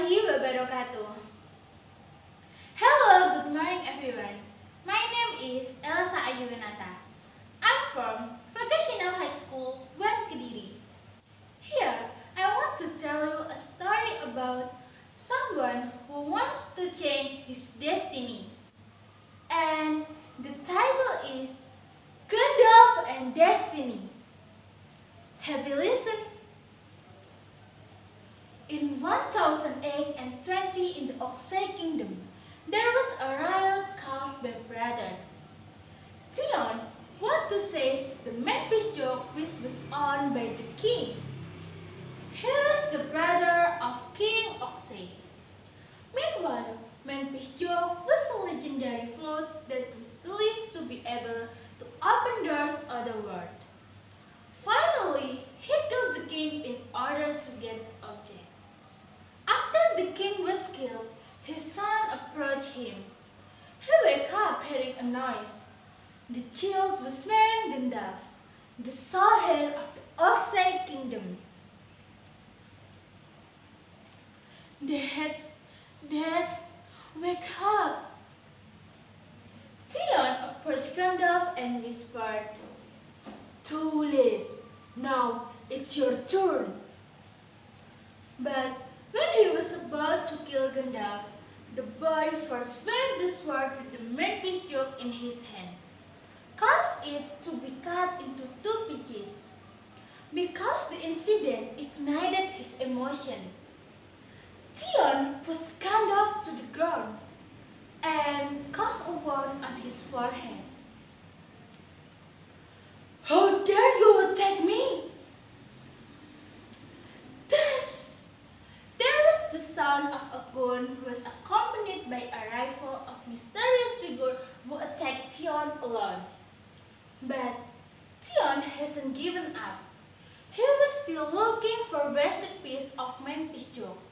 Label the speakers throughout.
Speaker 1: warahmatullahi wabarakatuh. Hello, good morning everyone. My name is Elsa. I'm from Vocational High School, Kediri. Here, I want to tell you a story about someone who wants to change his destiny. And the title is Gandalf and Destiny. Have you listened? In 1020 in the Oxey Kingdom, there was a riot caused by brothers. Theon wanted to seize the man-fish joke which was owned by the king. He was the brother of King Oxey. Meanwhile, man-fish joke was a legendary flute that was believed to be able to open doors of the world. Finally, he killed the king in order to get the object. After the king was killed, his son approached him. He woke up hearing a noise. The child was named Gandalf, the sole heir of the Oxey Kingdom. Dad, wake up! Theon approached Gandalf and whispered, "Too late. Now it's your turn." But when he was about to kill Gandalf, the boy first waved the sword with the man-fish joke in his hand, caused it to be cut into 2 pieces. Because the incident ignited his emotion, Theon pushed Gandalf to the ground and caused a wound on his forehead. "How dare you attack me?" The sound of a gun was accompanied by a rifle of mysterious figure who attacked Theon alone. But Theon hasn't given up. He was still looking for a wasted piece of man-fish joke.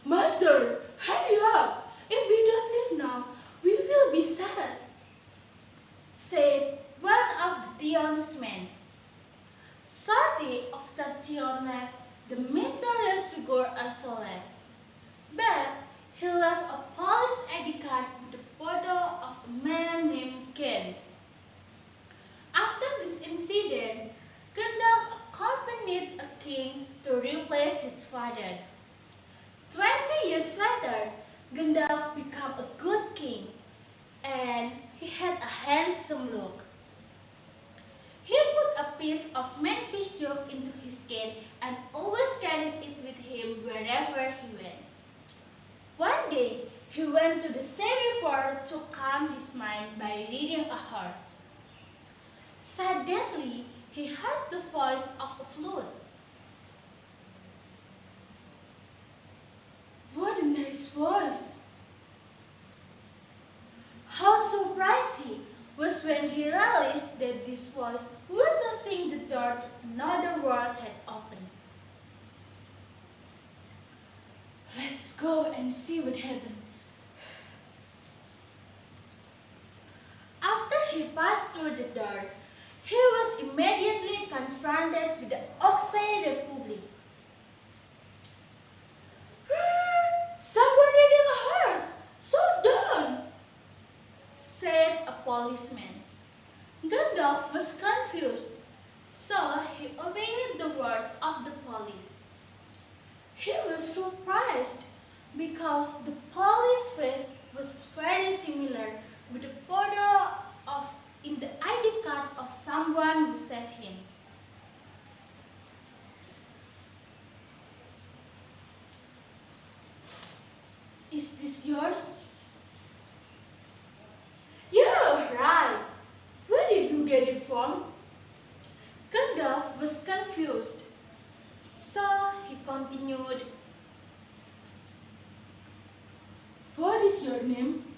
Speaker 1: "Master, hurry up! If we don't leave now, we will be sad," said one of Theon's men. Shortly after Theon left, the mysterious figure also left, but he left a polished ID card with a photo of a man named Ken. After this incident, Gandalf accompanied a king to replace his father. 20 years later, Gandalf became a good king, and he had a handsome look. He put a piece of man-fish joke into his cane and always carried it with him wherever he went. One day, he went to the same river to calm his mind by riding a horse. Suddenly, he heard the voice of a flute. What a nice voice! How surprised he was when he realized that this voice was saying the door to another world had opened. "Let's go and see what happened." After he passed through the door, he was immediately confronted with the Oxey Republic. "Someone riding a horse! So done!" said a policeman. Gandalf was confused, so he obeyed the words of the police. He was surprised because the police's face was very similar with the photo in the ID card of someone who saved him. "Is this yours?" "Yeah, right. Where did you get it from?" Gandalf was confused, so he continued, "What is your name?"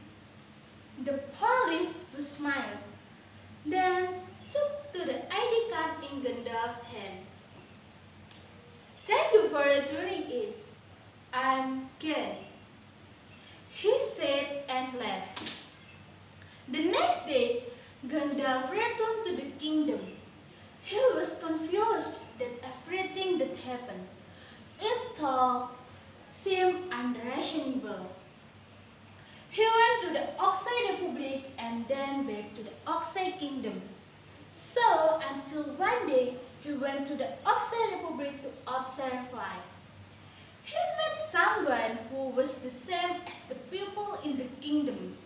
Speaker 1: The police smiled, then took to the ID card in Gandalf's hand. "Thank you for returning it. I'm Ken," he said and left. The next day, Gandalf returned to the kingdom. He was confused that everything that happened. It tall, seemed unreasonable. He went to the Oxide Republic and then back to the Oxide Kingdom. So, until one day, he went to the Oxide Republic to observe life. He met someone who was the same as the people in the kingdom.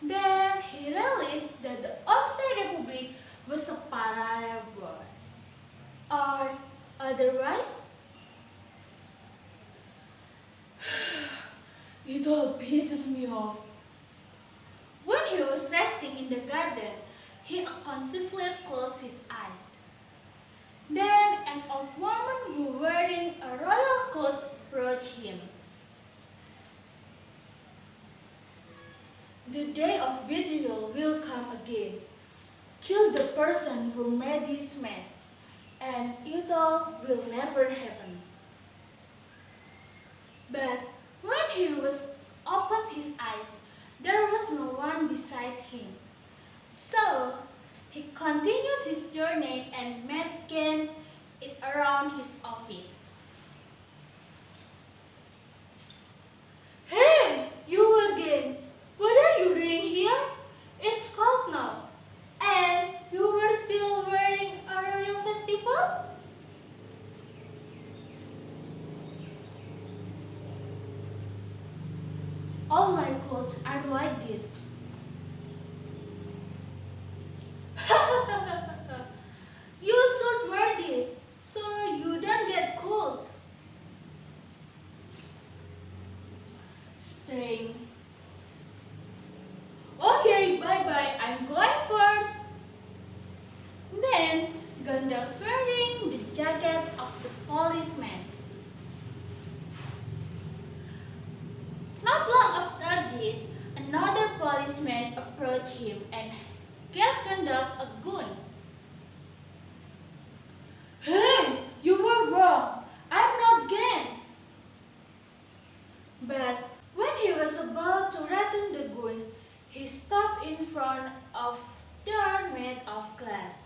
Speaker 1: Then he realized that the Oxide Republic was a parallel world. Or otherwise, it all pisses me off. When he was resting in the garden, he unconsciously closed his eyes. Then an old woman wearing a royal clothes approached him. The day of betrayal will come again. Kill the person who made this mess, and it all will never happen. But when he was opened his eyes, there was no one beside him. So he continued his journey and met Ken around his office. Hey, you again! What are you doing here? It's cold now. And you were still wearing a royal festival? All my clothes are like this. You should wear this so you don't get cold. String. Okay, bye-bye. I'm going first. Then Gandalf wearing the jacket of the policeman. Not long after this, another policeman approached him and gave Gandalf a gun. Hey, you were wrong. I'm not Gan. But when he was about to return the gun, he stopped in front of a door made of glass.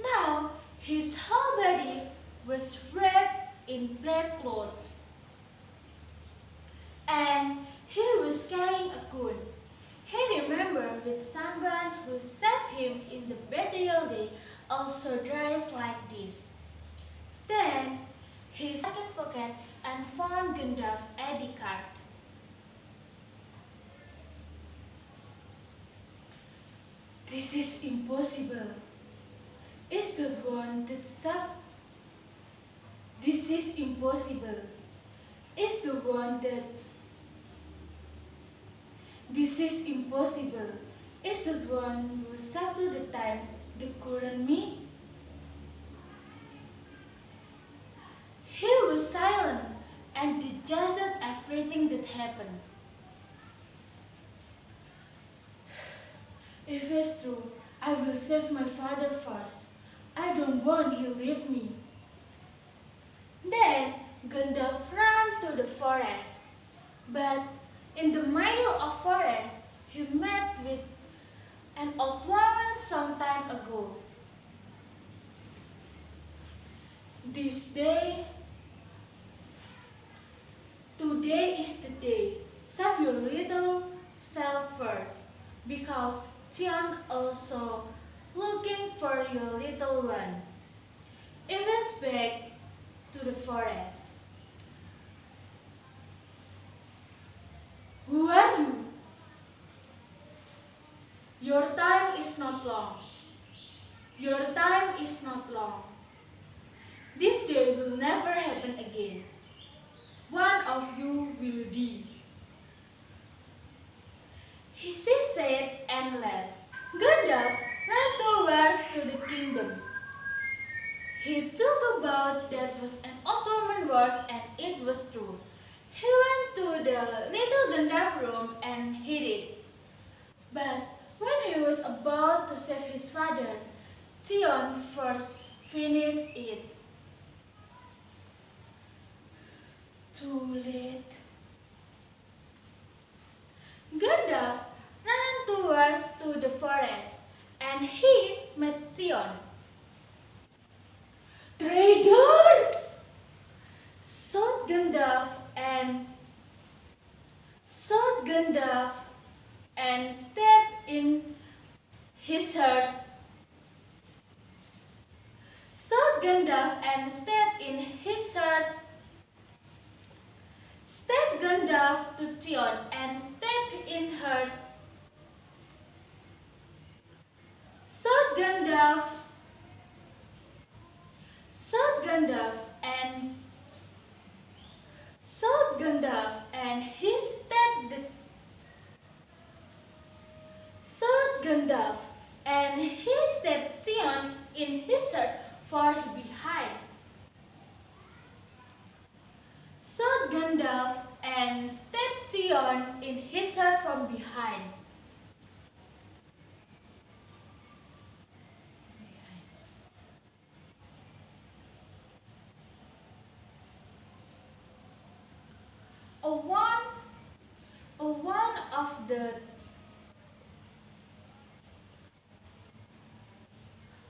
Speaker 1: Now his whole body was wrapped in black clothes, and he was carrying a gun. He remembered with someone who saved him in the betrayal day also dressed like this. Then he searched his pocket and found Gandalf's ID card. This is impossible. Is the one that saved? This is impossible. Is the one that? This is impossible. Is the one who saved to the time the current me? He was silent and digested everything that happened. If it's true, I will save my father first. I don't want he leave me. Then Gandalf ran to the forest. But in the middle of forest, he met with an old woman some time ago. Today is the day. Save your little self first, because Theon also looking for your little one. It was back to the forest. Who are you? Your time is not long. Your time is not long. This day will never happen again. One of you will die. He said and left. Gandalf ran towards to the kingdom. He thought about that was an old woman voice, and it was true. He went to the little Gandalf room and hid it. But when he was about to save his father, Theon first finished it. Too late. Gandalf ran towards to the forest, and he met Theon. Traitor! Shouted Gandalf to Theon and stepped in her. Sought Gandalf, sought Gandalf and sought Gandalf and he stepped. Sought Gandalf and he stepped Theon in his heart far behind. Sought Gandalf and stepped Theon in his heart from behind. One of the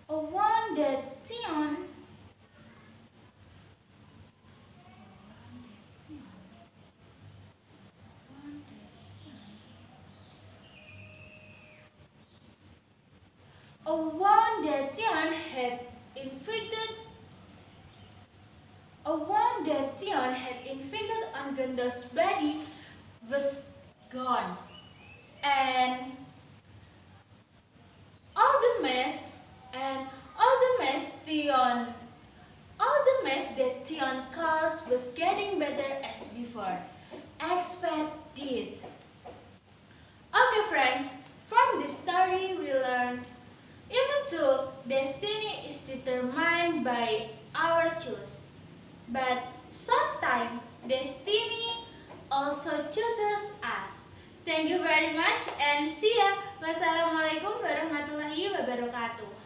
Speaker 1: one that Theon one that Theon had inflicted on Gandalf's body was gone, and all the mess that Theon caused was getting better as before. Expected. Okay, friends, from this story we learned even though destiny is determined by our choice, but sometimes destiny also chooses us. Thank you very much and see ya. Wassalamualaikum warahmatullahi wabarakatuh.